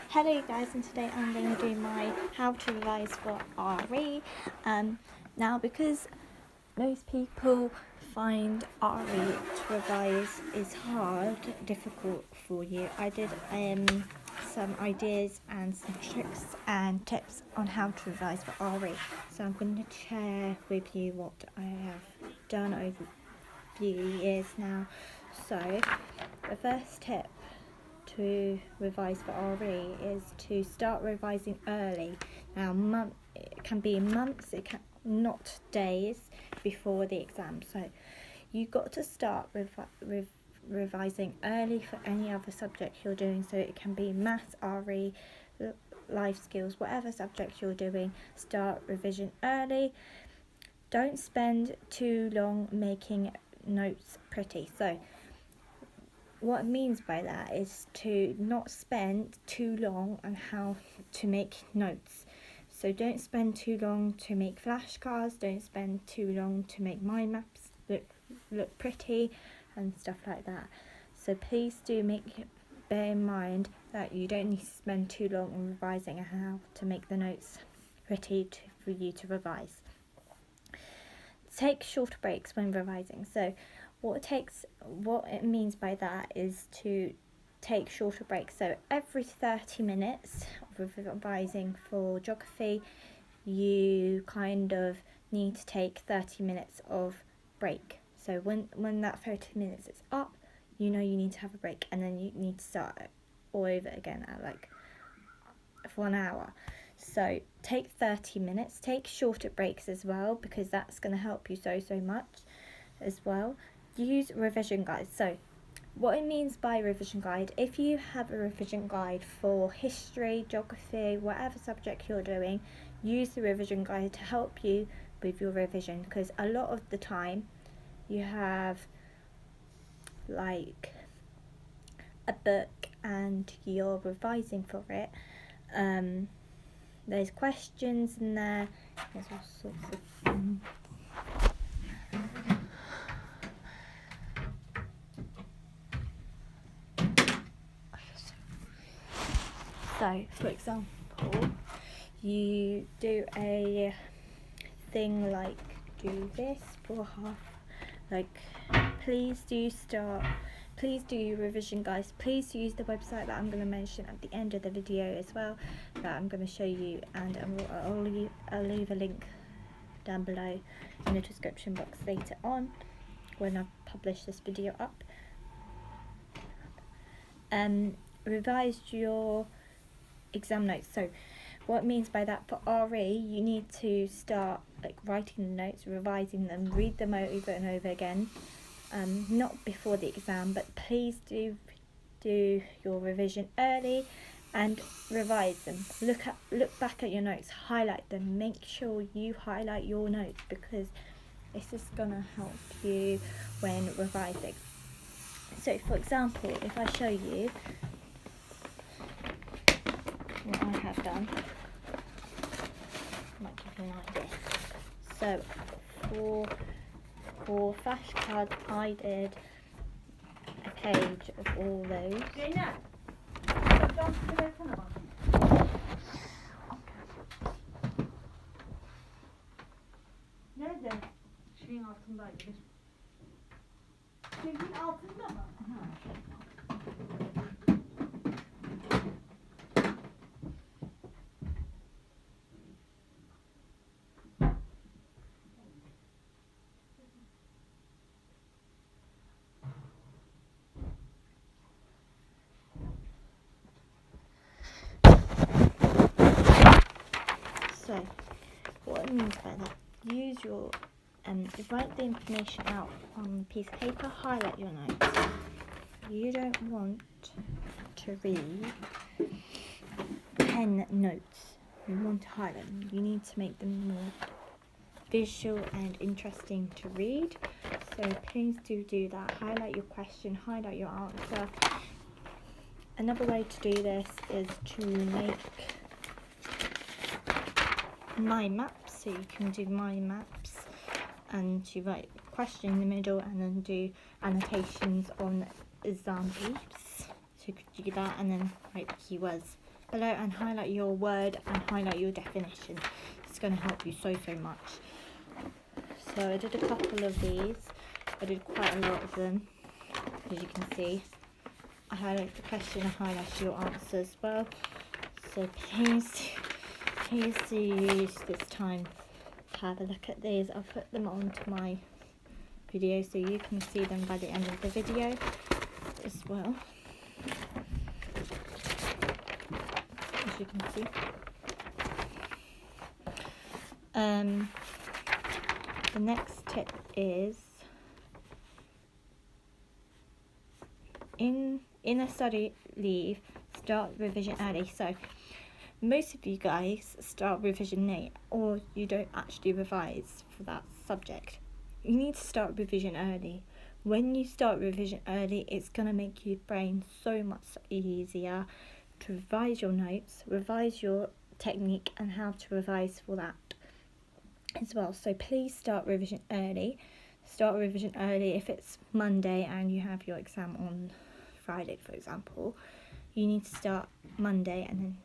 Hello guys, and today I'm going to do my how to revise for RE. Now because most people find RE to revise is difficult for you, I did some ideas and some tricks and tips on how to revise for RE. So I'm going to share with you what I have done over a few years now. So the first tip to revise for RE is to start revising early. Now, it can be months, it can not days before the exam. So you've got to start revising early for any other subject you're doing. So it can be maths, RE, life skills, whatever subject you're doing. Start revision early. Don't spend too long making notes pretty. So what it means by that is to not spend too long on how to make notes. So don't spend too long to make flashcards, don't spend too long to make mind maps look pretty and stuff like that. So please do bear in mind that you don't need to spend too long on revising how to make the notes pretty for you to revise. Take shorter breaks when revising. So what it means by that is to take shorter breaks. So every 30 minutes of revising for geography, you kind of need to take 30 minutes of break. So when that 30 minutes is up, you know you need to have a break, and then you need to start all over again at like 1 hour. So take 30 minutes, take shorter breaks as well, because that's going to help you so much as well. Use revision guides. So what it means by revision guide, if you have a revision guide for history, geography, whatever subject you're doing, use the revision guide to help you with your revision, because a lot of the time you have like a book and you're revising for it. There's questions in there, there's all sorts of things. So, for example, you do a thing like do this for half, like please do your revision guys, please use the website that I'm going to mention at the end of the video as well, that I'm going to show you, and I'll leave a link down below in the description box later on when I've published this video up. Revise your exam notes. So what it means by that, for RE, you need to start like writing the notes, revising them, read them over and over again. Not before the exam, but please do your revision early and revise them. Look back at your notes, highlight them, make sure you highlight your notes, because this is gonna help you when revising. So for example, if I show you what I have done, I might give you an idea. So for flashcards, I did a page of all those. Nerede? Şeyin altındaydı. Şeyin altında mı? So what it means by that, use your write the information out on a piece of paper, highlight your notes. You don't want to read 10 notes, you want to highlight them. You need to make them more visual and interesting to read. So please do that. Highlight your question, highlight your answer. Another way to do this is to make mind maps. So you can do mind maps and you write a question in the middle and then do annotations on examples. So you could do that and then write keywords below and highlight your word and highlight your definition. It's going to help you so much. So I did a couple of these. I did quite a lot of them, as you can see. I highlighted the question and highlighted your answer as well. So please do use this time to have a look at these. I'll put them onto my video so you can see them by the end of the video as well. As you can see. The next tip is in a study leave, start revision early. So most of you guys start revision late, or you don't actually revise for that subject. You need to start revision early. When you start revision early, it's going to make your brain so much easier to revise your notes, revise your technique, and how to revise for that as well. So please start revision early. Start revision early if it's Monday and you have your exam on Friday, for example. You need to start Monday and then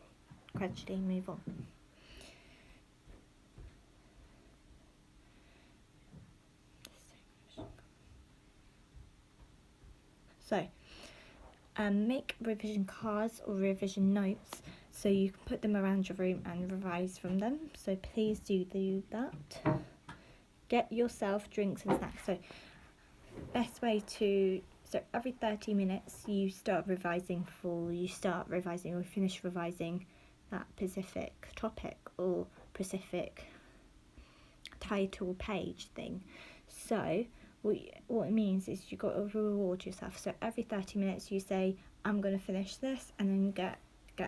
gradually move on. So make revision cards or revision notes so you can put them around your room and revise from them. So please do that. Get yourself drinks and snacks. So best way to, so every 30 minutes you start revising or finish revising that specific topic or specific title page thing. So what it means is you've got to reward yourself. So every 30 minutes you say, I'm going to finish this, and then you get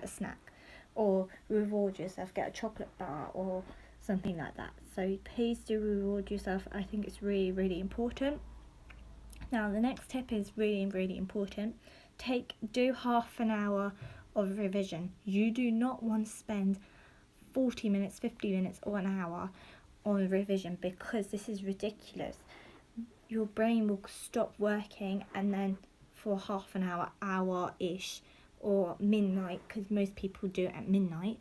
a snack, or reward yourself, get a chocolate bar or something like that. So please do reward yourself. I think it's really important. Now the next tip is really important. Do half an hour of revision. You do not want to spend 40 minutes, 50 minutes or an hour on revision, because this is ridiculous. Your brain will stop working, and then for half an hour-ish, or midnight, because most people do it at midnight.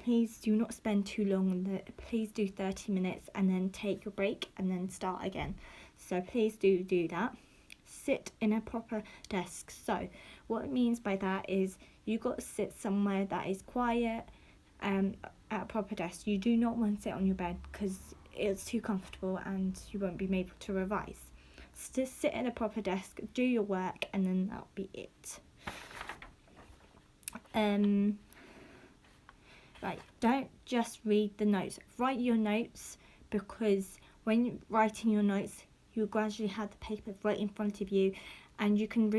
Please do not spend too long on that. Please do 30 minutes and then take your break and then start again. So please do that. Sit in a proper desk. So what it means by that is you've got to sit somewhere that is quiet, at a proper desk. You do not want to sit on your bed because it's too comfortable and you won't be able to revise. So just sit in a proper desk, do your work, and then that'll be it. Right, don't just read the notes. Write your notes, because when you're writing your notes, you gradually have the paper right in front of you, and you can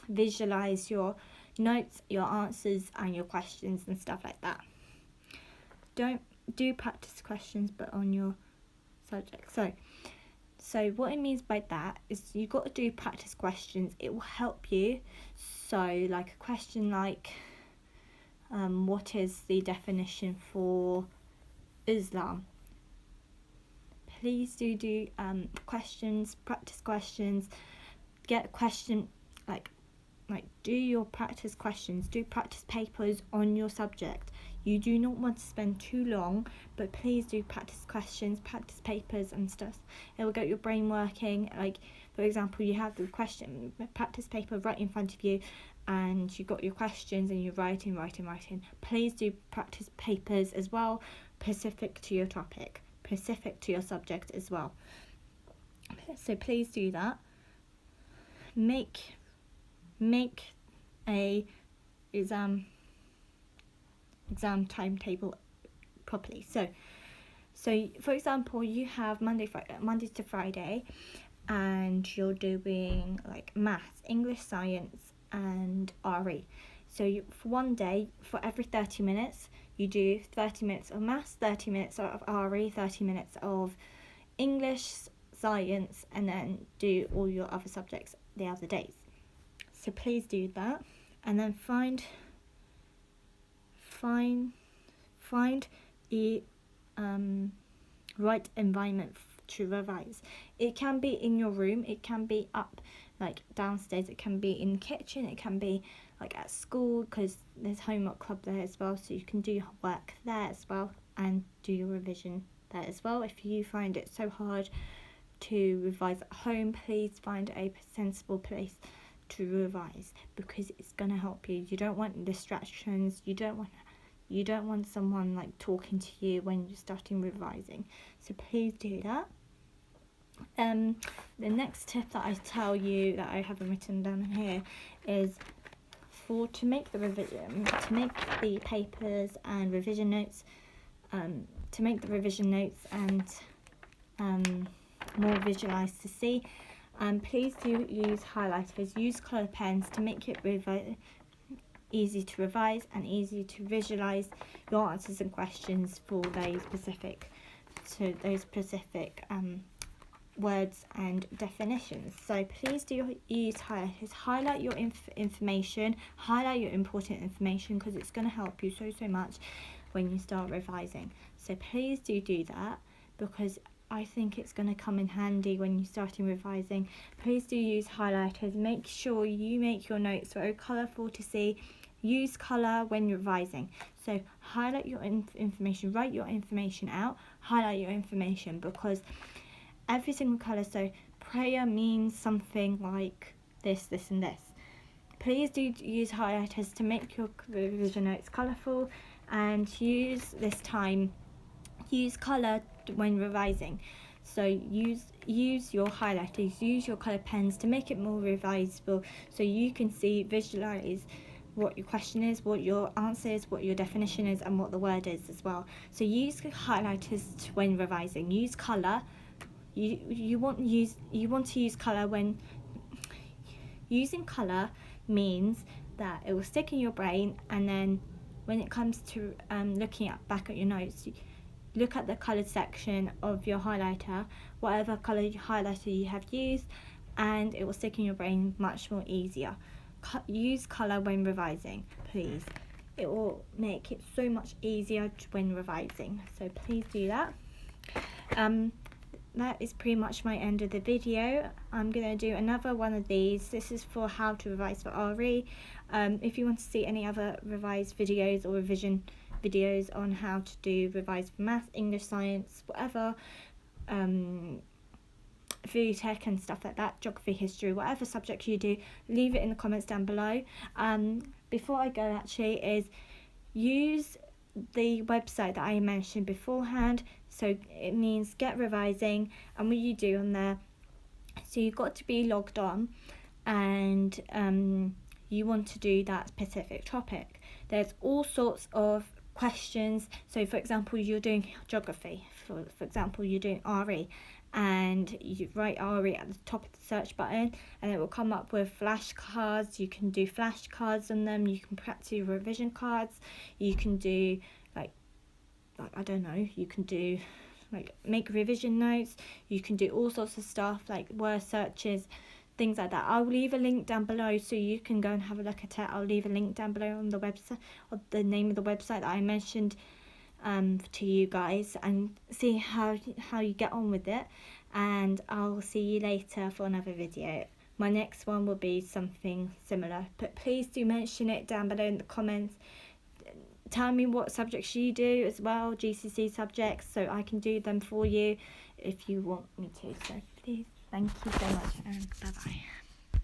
visualize your notes, your answers, and your questions and stuff like that. Don't do practice questions, but on your subject. So what it means by that is you've got to do practice questions. It will help you. So like a question like, what is the definition for Islam? Please do questions, practice questions. Get a question, like do your practice questions, do practice papers on your subject. You do not want to spend too long, but please do practice questions, practice papers and stuff. It will get your brain working. Like, for example, you have the question practice paper right in front of you, and you've got your questions and you're writing. Please do practice papers as well, specific to your topic, specific to your subject as well. So please do that. Make a exam timetable properly. So for example, you have Monday to Friday, and you're doing like maths, English, science, and RE. So for one day, for every 30 minutes, you do 30 minutes of maths, 30 minutes of RE, 30 minutes of English, science, and then do all your other subjects the other days. So please do that, and then find the right environment to revise. It can be in your room, it can be up like downstairs, it can be in the kitchen, it can be like at school, because there's homework club there as well, so you can do your work there as well and do your revision there as well. If you find it so hard to revise at home, please find a sensible place to revise, because it's going to help you. You don't want distractions, you don't want someone like talking to you when you're starting revising, so please do that. The next tip that I tell you that I haven't written down here is to make the revision, to make the papers and revision notes, to make the revision notes and more visualised to see. Please do use highlighters, use colour pens to make it easy to revise and easy to visualise your answers and questions for those specific words and definitions. So please do use highlighters. Highlight your information, highlight your important information, because it's going to help you so much when you start revising. So please do that, because I think it's going to come in handy when you're starting revising. Please do use highlighters. Make sure you make your notes very colourful to see. Use colour when revising. So highlight your information, write your information out, highlight your information, because every single colour, so prayer means something like this and this. Please do use highlighters to make your revision notes colourful, and use colour when revising. So use your highlighters, use your colour pens to make it more revisable, so you can visualise what your question is, what your answer is, what your definition is, and what the word is as well. So use highlighters when revising. Use colour. You want to use colour when using colour means that it will stick in your brain, and then when it comes to looking back at your notes, look at the coloured section of your highlighter, whatever colour highlighter you have used, and it will stick in your brain much more easier. Use colour when revising, please. It will make it so much easier when revising, so please do that. That is pretty much my end of the video. I'm going to do another one of these. This is for how to revise for RE. If you want to see any other revised videos or revision videos on how to revise for maths, English, science, whatever, food tech and stuff like that, geography, history, whatever subject you do, leave it in the comments down below. Before I go, actually, is use the website that I mentioned beforehand. So it means Get Revising, and what you do on there, so you've got to be logged on, and you want to do that specific topic. There's all sorts of questions. So for example, you're doing geography, for example you're doing RE, and you write RE at the top of the search button, and it will come up with flashcards. You can do flashcards on them, you can practice your revision cards, you can do like I don't know, you can do like make revision notes, you can do all sorts of stuff like word searches, things like that. I'll leave a link down below so you can go and have a look at it. I'll leave a link down below on the website, or the name of the website that I mentioned to you guys, and see how you get on with it. And I'll see you later for another video. My next one will be something similar, but please do mention it down below in the comments. Tell me what subjects you do as well, GCSE subjects, so I can do them for you if you want me to. So please, thank you so much, and bye bye.